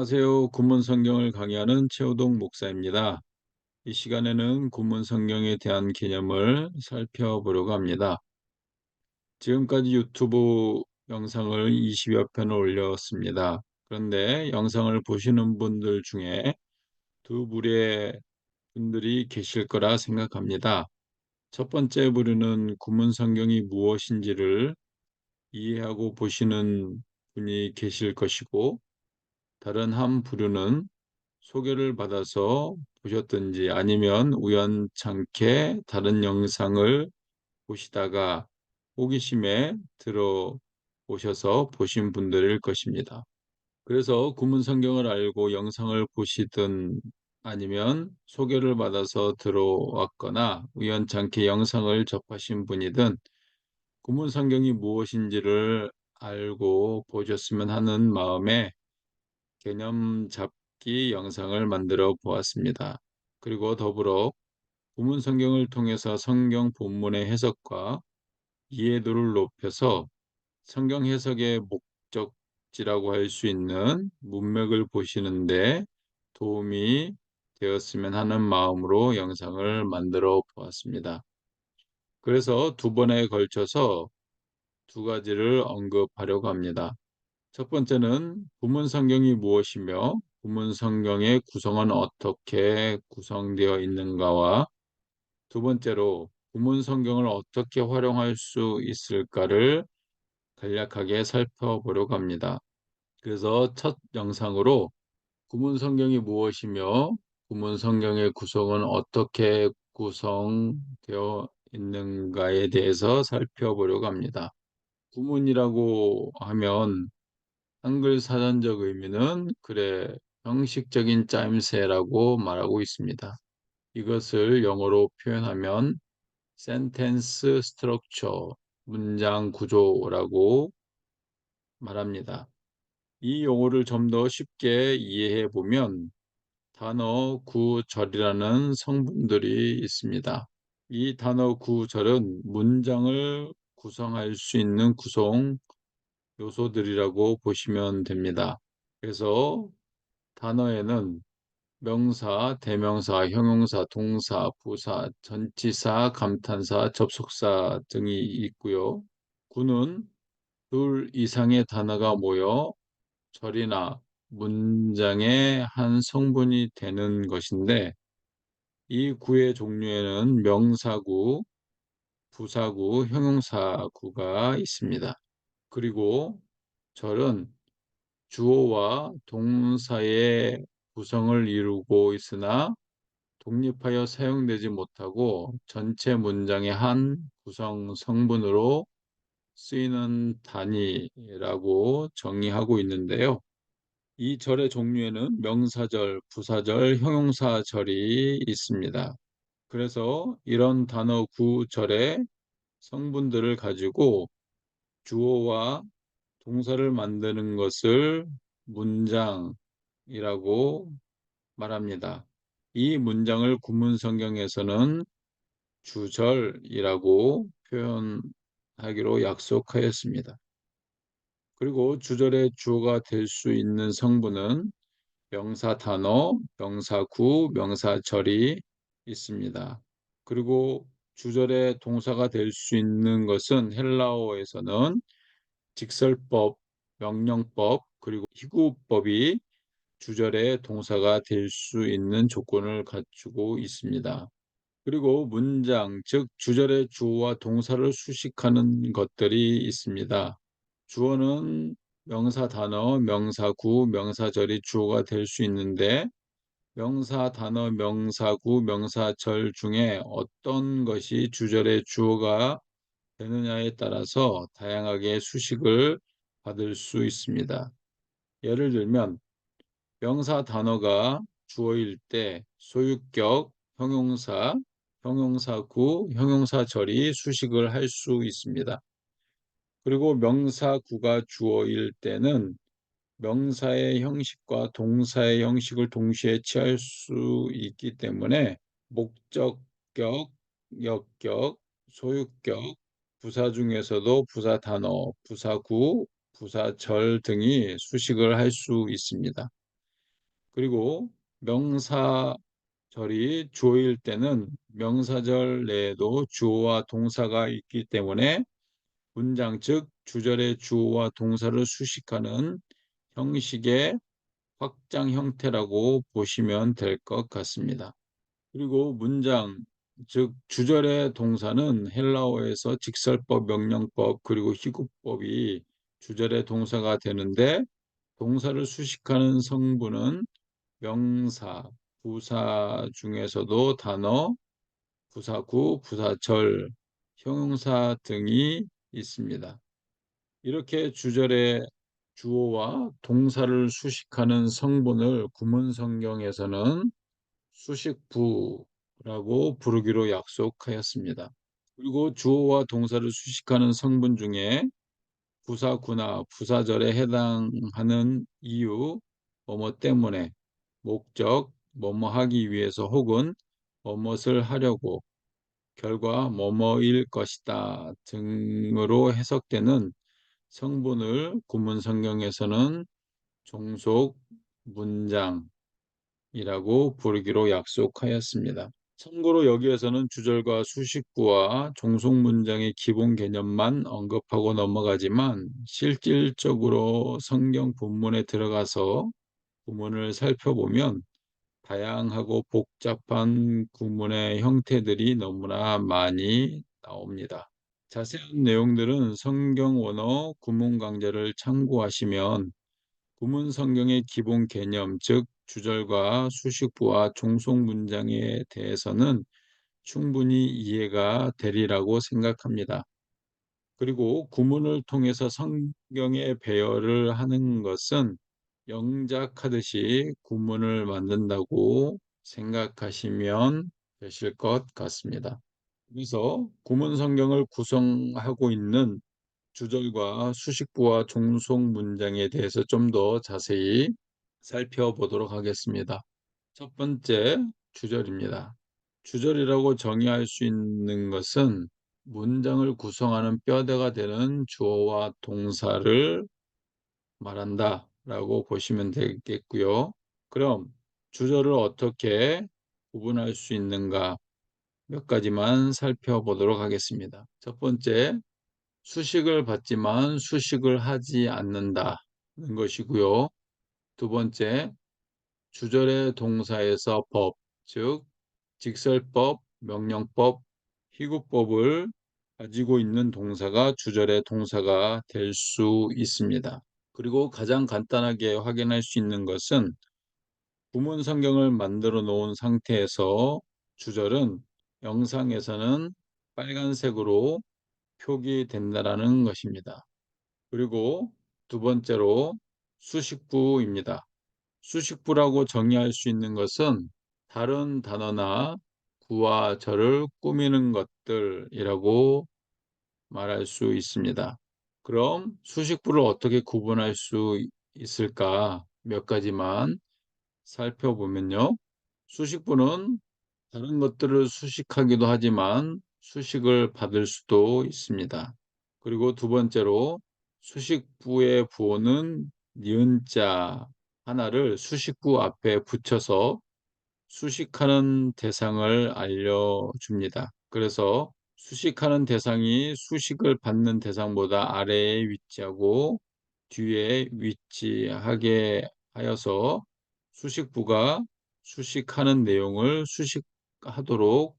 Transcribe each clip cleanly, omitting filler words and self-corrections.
안녕하세요. 구문 성경을 강의하는 최우동 목사입니다. 이 시간에는 구문 성경에 대한 개념을 살펴보려고 합니다. 지금까지 유튜브 영상을 20여 편을 올렸습니다. 그런데 영상을 보시는 분들 중에 두 부류의 분들이 계실 거라 생각합니다. 첫 번째 부류는 구문 성경이 무엇인지를 이해하고 보시는 분이 계실 것이고, 다른 한 부류는 소개를 받아서 보셨든지 아니면 우연찮게 다른 영상을 보시다가 호기심에 들어오셔서 보신 분들일 것입니다. 그래서 구문 성경을 알고 영상을 보시든 아니면 소개를 받아서 들어왔거나 우연찮게 영상을 접하신 분이든 구문 성경이 무엇인지를 알고 보셨으면 하는 마음에 개념 잡기 영상을 만들어 보았습니다. 그리고 더불어 구문 성경을 통해서 성경 본문의 해석과 이해도를 높여서 성경 해석의 목적지라고 할 수 있는 문맥을 보시는데 도움이 되었으면 하는 마음으로 영상을 만들어 보았습니다. 그래서 두 번에 걸쳐서 두 가지를 언급하려고 합니다. 첫 번째는 구문 성경이 무엇이며 구문 성경의 구성은 어떻게 구성되어 있는가와, 두 번째로 구문 성경을 어떻게 활용할 수 있을까를 간략하게 살펴보려고 합니다. 그래서 첫 영상으로 구문 성경이 무엇이며 구문 성경의 구성은 어떻게 구성되어 있는가에 대해서 살펴보려고 합니다. 구문이라고 하면 한글 사전적 의미는 글의 형식적인 짜임새라고 말하고 있습니다. 이것을 영어로 표현하면 sentence structure, 문장 구조라고 말합니다. 이 용어를 좀 더 쉽게 이해해 보면 단어 구절이라는 성분들이 있습니다. 이 단어 구절은 문장을 구성할 수 있는 구성 요소들이라고 보시면 됩니다. 그래서 단어에는 명사, 대명사, 형용사, 동사, 부사, 전치사, 감탄사, 접속사 등이 있고요. 구는 둘 이상의 단어가 모여 절이나 문장의 한 성분이 되는 것인데, 이 구의 종류에는 명사구, 부사구, 형용사구가 있습니다. 그리고 절은 주어와 동사의 구성을 이루고 있으나 독립하여 사용되지 못하고 전체 문장의 한 구성 성분으로 쓰이는 단위라고 정의하고 있는데요. 이 절의 종류에는 명사절, 부사절, 형용사절이 있습니다. 그래서 이런 단어 구절의 성분들을 가지고 주어와 동사를 만드는 것을 문장이라고 말합니다. 이 문장을 구문 성경에서는 주절이라고 표현하기로 약속하였습니다. 그리고 주절의 주어가 될 수 있는 성분은 명사 단어, 명사구, 명사절이 있습니다. 그리고 주절의 동사가 될 수 있는 것은 헬라어에서는 직설법, 명령법, 그리고 희구법이 주절의 동사가 될 수 있는 조건을 갖추고 있습니다. 그리고 문장, 즉 주절의 주어와 동사를 수식하는 것들이 있습니다. 주어는 명사 단어, 명사구, 명사절이 주어가 될 수 있는데, 명사 단어, 명사구, 명사절 중에 어떤 것이 주절의 주어가 되느냐에 따라서 다양하게 수식을 받을 수 있습니다. 예를 들면 명사 단어가 주어일 때 소유격, 형용사, 형용사구, 형용사절이 수식을 할 수 있습니다. 그리고 명사구가 주어일 때는 명사의 형식과 동사의 형식을 동시에 취할 수 있기 때문에 목적격, 역격, 소유격, 부사 중에서도 부사 단어, 부사구, 부사절 등이 수식을 할 수 있습니다. 그리고 명사절이 주어일 때는 명사절 내에도 주어와 동사가 있기 때문에 문장, 즉 주절의 주어와 동사를 수식하는 형식의 확장 형태라고 보시면 될 것 같습니다. 그리고 문장, 즉 주절의 동사는 헬라어에서 직설법, 명령법, 그리고 희구법이 주절의 동사가 되는데, 동사를 수식하는 성분은 명사, 부사 중에서도 단어, 부사구, 부사절, 형용사 등이 있습니다. 이렇게 주절의 주어와 동사를 수식하는 성분을 구문 성경에서는 수식부라고 부르기로 약속하였습니다. 그리고 주어와 동사를 수식하는 성분 중에 부사구나 부사절에 해당하는 이유, 뭐뭐 때문에, 목적, 뭐뭐 하기 위해서 혹은 뭐뭇을 하려고, 결과 뭐뭐일 것이다 등으로 해석되는 성분을 구문 성경에서는 종속 문장이라고 부르기로 약속하였습니다. 참고로 여기에서는 주절과 수식구와 종속 문장의 기본 개념만 언급하고 넘어가지만, 실질적으로 성경 본문에 들어가서 구문을 살펴보면 다양하고 복잡한 구문의 형태들이 너무나 많이 나옵니다. 자세한 내용들은 성경 원어 구문 강좌를 참고하시면 구문 성경의 기본 개념, 즉 주절과 수식부와 종속 문장에 대해서는 충분히 이해가 되리라고 생각합니다. 그리고 구문을 통해서 성경의 배열을 하는 것은 영작하듯이 구문을 만든다고 생각하시면 되실 것 같습니다. 그래서 구문 성경을 구성하고 있는 주절과 수식부와 종속 문장에 대해서 좀 더 자세히 살펴보도록 하겠습니다. 첫 번째, 주절입니다. 주절이라고 정의할 수 있는 것은 문장을 구성하는 뼈대가 되는 주어와 동사를 말한다 라고 보시면 되겠고요. 그럼 주절을 어떻게 구분할 수 있는가, 몇 가지만 살펴보도록 하겠습니다. 첫 번째, 수식을 받지만 수식을 하지 않는다는 것이고요. 두 번째, 주절의 동사에서 법, 즉 직설법, 명령법, 희구법을 가지고 있는 동사가 주절의 동사가 될 수 있습니다. 그리고 가장 간단하게 확인할 수 있는 것은 구문 성경을 만들어 놓은 상태에서 주절은 영상에서는 빨간색으로 표기된다라는 것입니다. 그리고 두 번째로 수식부입니다. 수식부라고 정의할 수 있는 것은 다른 단어나 구와 절을 꾸미는 것들이라고 말할 수 있습니다. 그럼 수식부를 어떻게 구분할 수 있을까? 몇 가지만 살펴보면요. 수식부는 다른 것들을 수식하기도 하지만 수식을 받을 수도 있습니다. 그리고 두 번째로 수식부의 부호는 니은자 하나를 수식부 앞에 붙여서 수식하는 대상을 알려줍니다. 그래서 수식하는 대상이 수식을 받는 대상보다 아래에 위치하고 뒤에 위치하게 하여서 수식부가 수식하는 내용을 수식하도록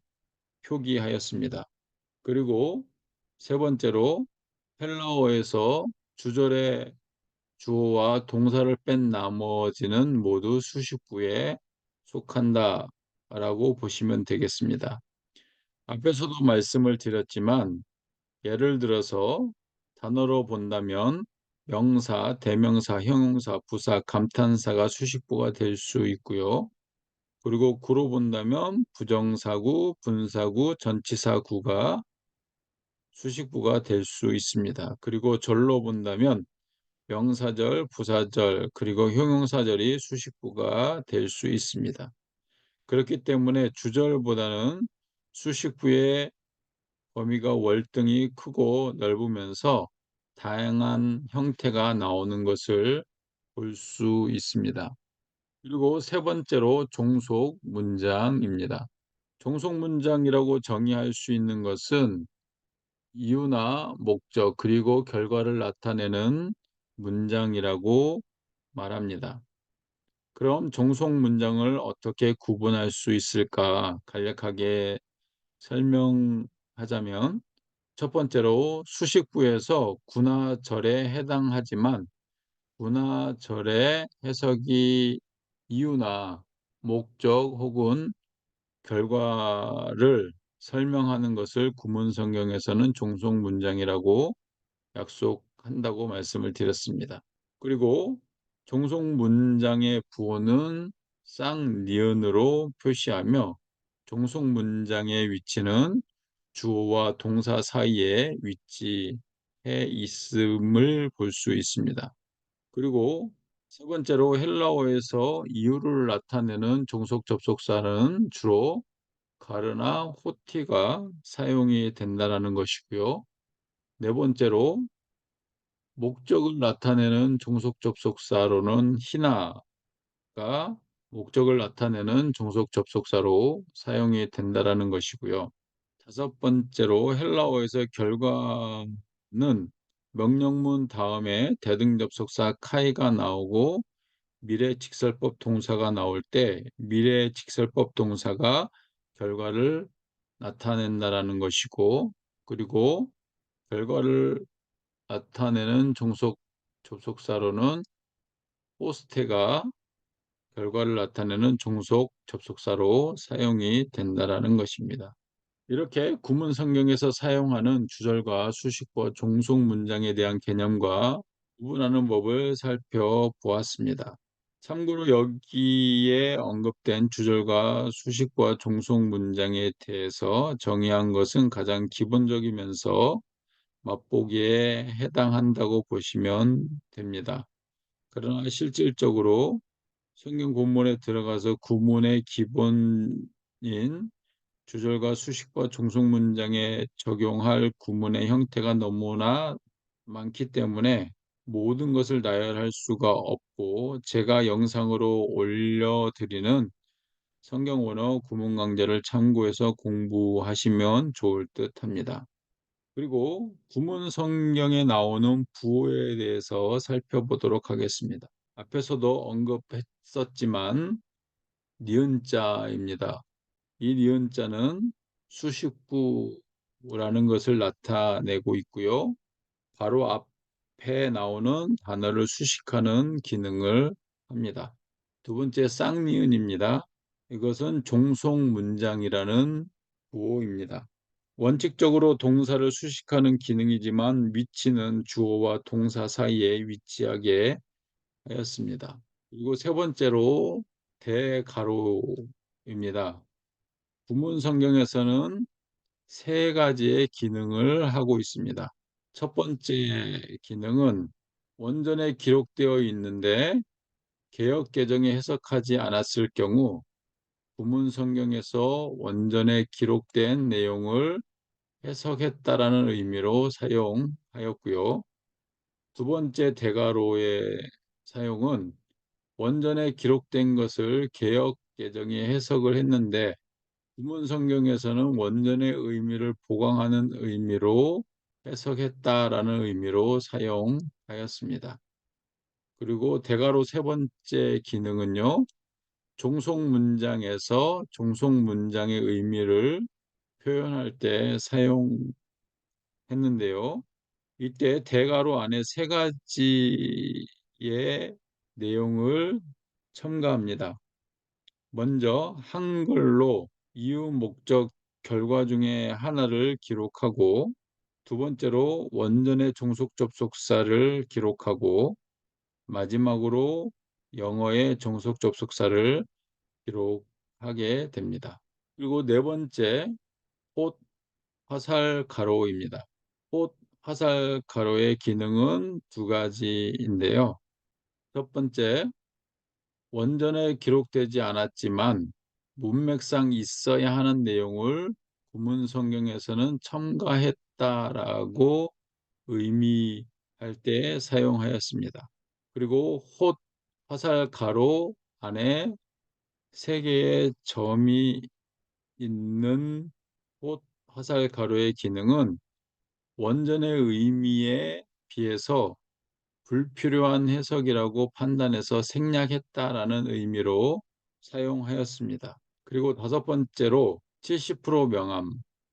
표기하였습니다. 그리고 세 번째로 헬라어에서 주절의 주어와 동사를 뺀 나머지는 모두 수식부에 속한다라고 보시면 되겠습니다. 앞에서도 말씀을 드렸지만, 예를 들어서 단어로 본다면 명사, 대명사, 형용사, 부사, 감탄사가 수식부가 될 수 있고요. 그리고 구로 본다면 부정사구, 분사구, 전치사구가 수식부가 될 수 있습니다. 그리고 절로 본다면 명사절, 부사절, 그리고 형용사절이 수식부가 될 수 있습니다. 그렇기 때문에 주절보다는 수식부의 범위가 월등히 크고 넓으면서 다양한 형태가 나오는 것을 볼 수 있습니다. 그리고 세 번째로 종속 문장입니다. 종속 문장이라고 정의할 수 있는 것은 이유나 목적 그리고 결과를 나타내는 문장이라고 말합니다. 그럼 종속 문장을 어떻게 구분할 수 있을까? 간략하게 설명하자면 첫 번째로 수식구에서 구나 절에 해당하지만 구나 절의 해석이 이유나 목적 혹은 결과를 설명하는 것을 구문 성경에서는 종속 문장이라고 약속한다고 말씀을 드렸습니다. 그리고 종속 문장의 부호는 쌍니은으로 표시하며 종속 문장의 위치는 주어와 동사 사이에 위치해 있음을 볼 수 있습니다. 그리고 세 번째로 헬라어에서 이유를 나타내는 종속 접속사는 주로 가르나 호티가 사용이 된다라는 것이고요. 네 번째로 목적을 나타내는 종속 접속사로는 히나가 목적을 나타내는 종속 접속사로 사용이 된다라는 것이고요. 다섯 번째로 헬라어에서 결과는 명령문 다음에 대등 접속사 카이가 나오고 미래 직설법 동사가 나올 때 미래 직설법 동사가 결과를 나타낸다라는 것이고, 그리고 결과를 나타내는 종속 접속사로는 포스테가 결과를 나타내는 종속 접속사로 사용이 된다라는 것입니다. 이렇게 구문 성경에서 사용하는 주절과 수식과 종속 문장에 대한 개념과 구분하는 법을 살펴보았습니다. 참고로 여기에 언급된 주절과 수식과 종속 문장에 대해서 정의한 것은 가장 기본적이면서 맛보기에 해당한다고 보시면 됩니다. 그러나 실질적으로 성경 본문에 들어가서 구문의 기본인 주절과 수식과 종속 문장에 적용할 구문의 형태가 너무나 많기 때문에 모든 것을 나열할 수가 없고, 제가 영상으로 올려드리는 성경 원어 구문 강좌를 참고해서 공부하시면 좋을 듯 합니다. 그리고 구문 성경에 나오는 부호에 대해서 살펴보도록 하겠습니다. 앞에서도 언급했었지만 니은자입니다. 이 니은자는 수식구라는 것을 나타내고 있고요. 바로 앞에 나오는 단어를 수식하는 기능을 합니다. 두 번째 쌍니은입니다. 이것은 종속 문장이라는 구호입니다. 원칙적으로 동사를 수식하는 기능이지만 위치는 주어와 동사 사이에 위치하게 하였습니다. 그리고 세 번째로 대가로입니다. 구문 성경에서는 세 가지의 기능을 하고 있습니다. 첫 번째 기능은 원전에 기록되어 있는데 개역 개정에 해석하지 않았을 경우 구문 성경에서 원전에 기록된 내용을 해석했다라는 의미로 사용하였고요. 두 번째 대가로의 사용은 원전에 기록된 것을 개역 개정에 해석을 했는데 구문 성경에서는 원전의 의미를 보강하는 의미로 해석했다라는 의미로 사용하였습니다. 그리고 대가로 세 번째 기능은요, 종속 문장에서 종속 문장의 의미를 표현할 때 사용했는데요. 이때 대가로 안에 세 가지의 내용을 첨가합니다. 먼저 한글로 이유, 목적, 결과 중에 하나를 기록하고, 두 번째로 원전의 종속 접속사를 기록하고, 마지막으로 영어의 종속 접속사를 기록하게 됩니다. 그리고 네 번째, 꽃, 화살, 가로입니다. 꽃, 화살, 가로의 기능은 두 가지인데요. 첫 번째, 원전에 기록되지 않았지만 문맥상 있어야 하는 내용을 구문 성경에서는 첨가했다라고 의미할 때 사용하였습니다. 그리고 홑, 화살, 가로, 안에 세 개의 점이 있는 꽃 화살 가루의 기능은 원전의 의미에 비해서 불필요한 해석이라고 판단해서 생략했다라는 의미로 사용하였습니다. 그리고 다섯 번째로 70%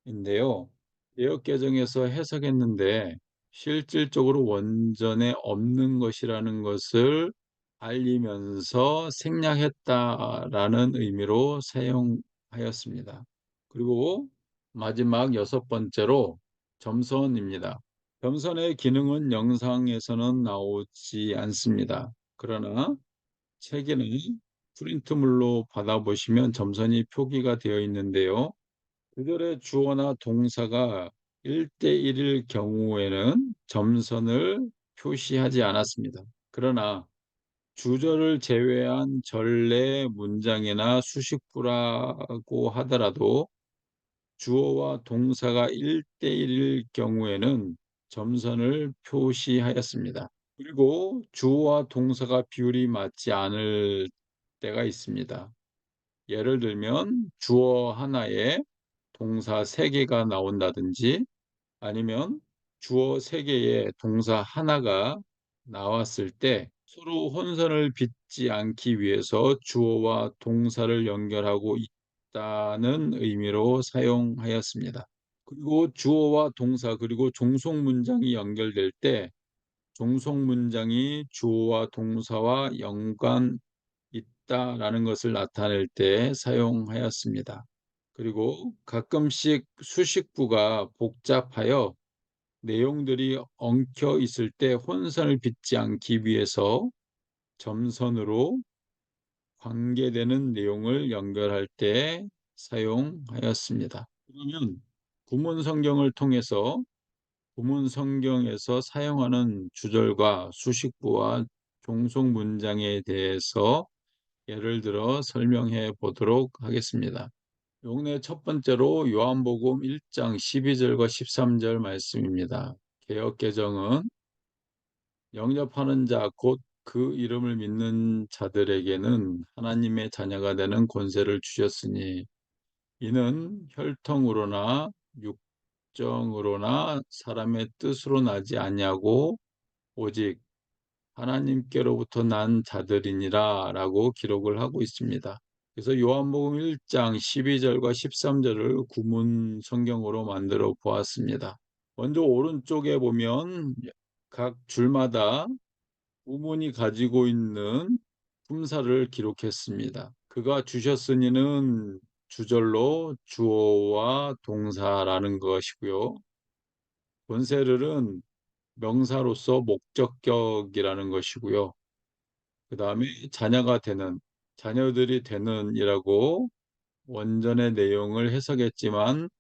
명암인데요. 개역 개정에서 해석했는데 실질적으로 원전에 없는 것이라는 것을 알리면서 생략했다라는 의미로 사용하였습니다. 그리고 마지막 여섯 번째로 점선입니다. 점선의 기능은 영상에서는 나오지 않습니다. 그러나 책에는 프린트물로 받아보시면 점선이 표기가 되어 있는데요. 그들의 주어나 동사가 1대1일 경우에는 점선을 표시하지 않았습니다. 그러나 주절을 제외한 전래 문장이나 수식구라고 하더라도 주어와 동사가 1대1일 경우에는 점선을 표시하였습니다. 그리고 주어와 동사가 비율이 맞지 않을 때가 있습니다. 예를 들면 주어 하나에 동사 3개가 나온다든지 아니면 주어 3개에 동사 하나가 나왔을 때 서로 혼선을 빚지 않기 위해서 주어와 동사를 연결하고 있다는 의미로 사용하였습니다. 그리고 주어와 동사 그리고 종속 문장이 연결될 때 종속 문장이 주어와 동사와 연관 있다라는 것을 나타낼 때 사용하였습니다. 그리고 가끔씩 수식구가 복잡하여 내용들이 엉켜 있을 때 혼선을 빚지 않기 위해서 점선으로 관계되는 내용을 연결할 때 사용하였습니다. 그러면 구문 성경을 통해서 구문 성경에서 사용하는 주절과 수식구와 종속 문장에 대해서 예를 들어 설명해 보도록 하겠습니다. 용례 첫 번째로 요한복음 1장 12절과 13절 말씀입니다. 개역 개정은 영접하는 자, 곧 그 이름을 믿는 자들에게는 하나님의 자녀가 되는 권세를 주셨으니 이는 혈통으로나 육정으로나 사람의 뜻으로 나지 아니하고 오직 하나님께로부터 난 자들이니라 라고 기록을 하고 있습니다. 그래서 요한복음 1장 12절과 13절을 구문 성경으로 만들어 보았습니다. 먼저 오른쪽에 보면 각 줄마다 구문이 가지고 있는 품사를 기록했습니다. 그가 주셨으니는 주절로 주어와 동사라는 것이고요. 권세를은 명사로서 목적격이라는 것이고요. 그 다음에 자녀가 되는, 자녀들이 되는이라고 원전의 내용을 해석했지만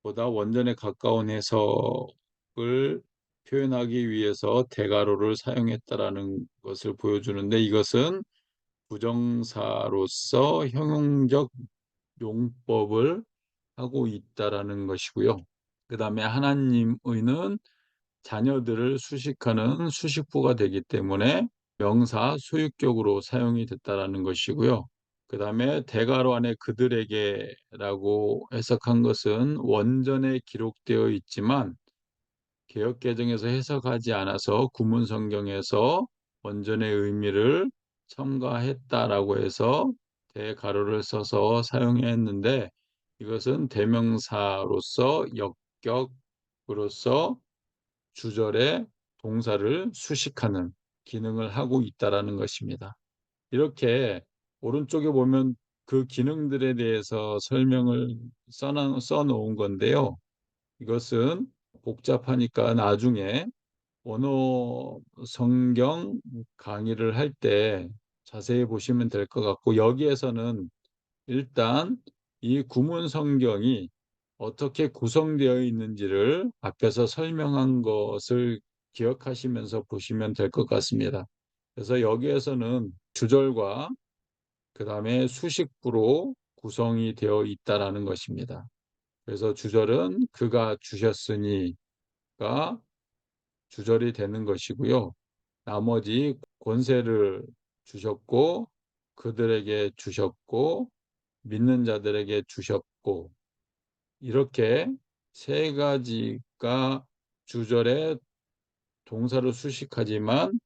보다 원전에 가까운 해석을 표현하기 위해서 대가로를 사용했다라는 것을 보여주는데 이것은 부정사로서 형용적 용법을 하고 있다라는 것이고요. 그 다음에 하나님의는 자녀들을 수식하는 수식부가 되기 때문에 명사 소유격으로 사용이 됐다라는 것이고요. 그 다음에 대가로 안에 그들에게라고 해석한 것은 원전에 기록되어 있지만 개역개정에서 해석하지 않아서 구문성경에서 원전의 의미를 첨가했다라고 해서 대가로를 써서 사용했는데 이것은 대명사로서 역격으로서 주절에 동사를 수식하는 기능을 하고 있다라는 것입니다. 이렇게 오른쪽에 보면 그 기능들에 대해서 설명을 써놓은 건데요. 이것은 복잡하니까 나중에 언어 성경 강의를 할 때 자세히 보시면 될 것 같고 여기에서는 일단 이 구문 성경이 어떻게 구성되어 있는지를 앞에서 설명한 것을 기억하시면서 보시면 될 것 같습니다. 그래서 여기에서는 주절과 그 다음에 수식부로 구성이 되어 있다라는 것입니다. 그래서 주절은 그가 주셨으니가 주절이 되는 것이고요. 나머지 권세를 주셨고 그들에게 주셨고 믿는 자들에게 주셨고 이렇게 세 가지가 주절에 동사를 수식하지만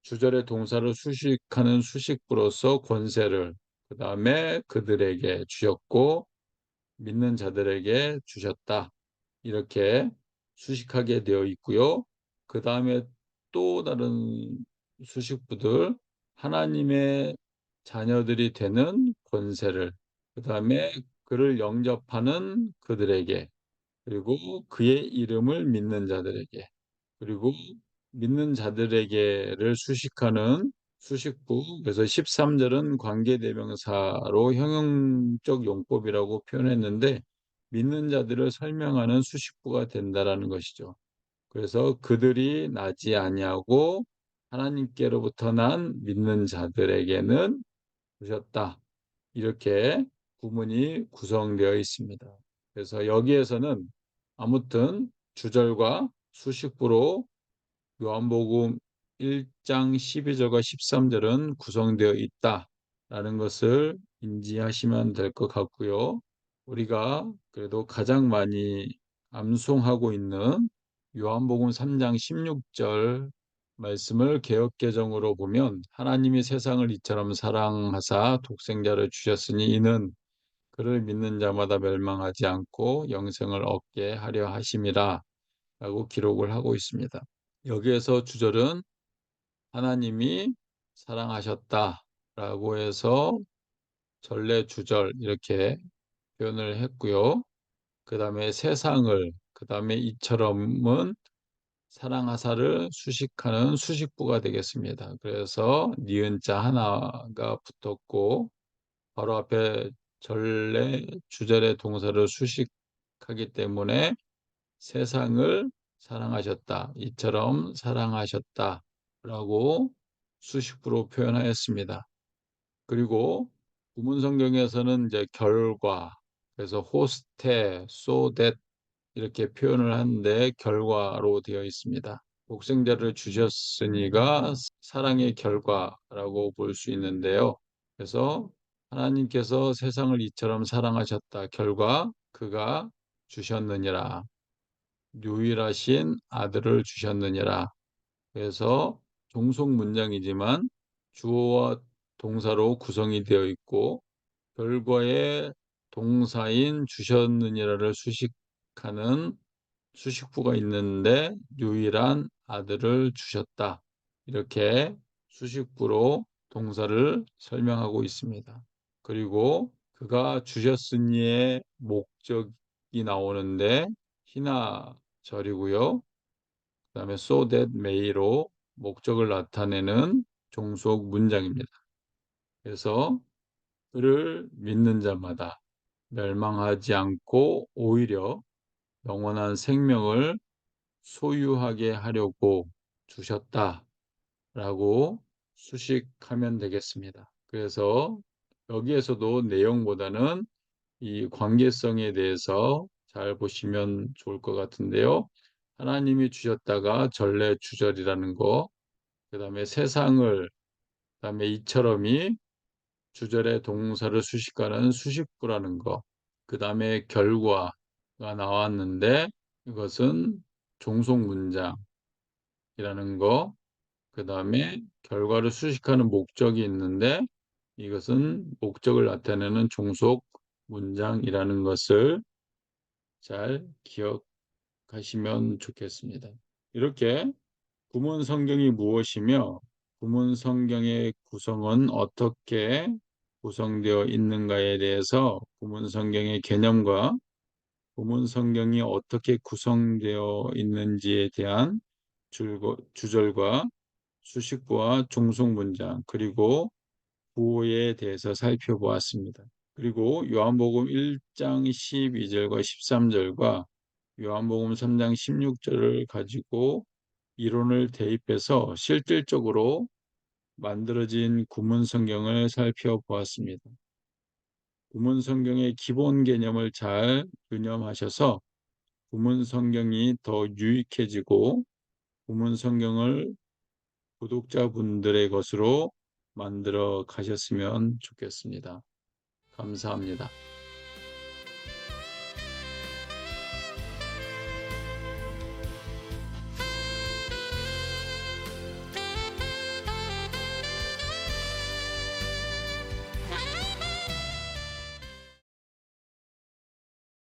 주절에 동사를 수식하는 수식부로서 권세를 그다음에 그들에게 주셨고 믿는 자들에게 주셨다. 이렇게 수식하게 되어 있고요. 그다음에 또 다른 수식부들 하나님의 자녀들이 되는 권세를 그다음에 그를 영접하는 그들에게 그리고 그의 이름을 믿는 자들에게 그리고 믿는 자들에게를 수식하는 수식부 그래서 13 절은 관계대명사로 형용적 용법이라고 표현했는데 믿는 자들을 설명하는 수식부가 된다라는 것이죠. 그래서 그들이 나지 아니하고 하나님께로부터 난 믿는 자들에게는 주셨다. 이렇게 구문이 구성되어 있습니다. 그래서 여기에서는 아무튼 주절과 수식부로 요한복음 1장 12절과 13절은 구성되어 있다라는 것을 인지하시면 될 것 같고요. 우리가 그래도 가장 많이 암송하고 있는 요한복음 3장 16절 말씀을 개역개정으로 보면 하나님이 세상을 이처럼 사랑하사 독생자를 주셨으니 이는 그를 믿는 자마다 멸망하지 않고 영생을 얻게 하려 하심이라 라고 기록을 하고 있습니다. 여기에서 주절은 하나님이 사랑하셨다라고 해서 전래 주절 이렇게 표현을 했고요. 그다음에 세상을 그다음에 이처럼은 사랑하사를 수식하는 수식부가 되겠습니다. 그래서 니은자 하나가 붙었고 바로 앞에 전래 주절의 동사를 수식하기 때문에 세상을 사랑하셨다. 이처럼 사랑하셨다라고 수식구로 표현하였습니다. 그리고 구문 성경에서는 이제 결과 그래서 호스테, so that 이렇게 표현을 하는데 결과로 되어 있습니다. 독생자를 주셨으니가 사랑의 결과라고 볼 수 있는데요. 그래서 하나님께서 세상을 이처럼 사랑하셨다. 결과 그가 주셨느니라. 유일하신 아들을 주셨느니라. 그래서 종속 문장이지만 주어와 동사로 구성이 되어 있고 결과의 동사인 주셨느니라를 수식하는 수식부가 있는데 유일한 아들을 주셨다. 이렇게 수식부로 동사를 설명하고 있습니다. 그리고 그가 주셨으니의 목적이 나오는데 희나절이고요. 그다음에 so that may로 목적을 나타내는 종속 문장입니다. 그래서 그를 믿는 자마다 멸망하지 않고 오히려 영원한 생명을 소유하게 하려고 주셨다라고 수식하면 되겠습니다. 그래서 여기에서도 내용보다는 이 관계성에 대해서 잘 보시면 좋을 것 같은데요. 하나님이 주셨다가 전래 주절이라는 거, 그다음에 세상을, 그다음에 이처럼이 주절의 동사를 수식하는 수식부라는 거, 그다음에 결과가 나왔는데 이것은 종속 문장이라는 거, 그다음에 결과를 수식하는 목적이 있는데 이것은 목적을 나타내는 종속 문장이라는 것을 잘 기억하시면 좋겠습니다. 이렇게 구문 성경이 무엇이며 구문 성경의 구성은 어떻게 구성되어 있는가에 대해서 구문 성경의 개념과 구문 성경이 어떻게 구성되어 있는지에 대한 주절과 수식구와 종속 문장 그리고 구호에 대해서 살펴보았습니다. 그리고 요한복음 1장 12절과 13절과 요한복음 3장 16절을 가지고 이론을 대입해서 실질적으로 만들어진 구문 성경을 살펴보았습니다. 구문 성경의 기본 개념을 잘 유념하셔서 구문 성경이 더 유익해지고 구문 성경을 구독자분들의 것으로 만들어 가셨으면 좋겠습니다. 감사합니다.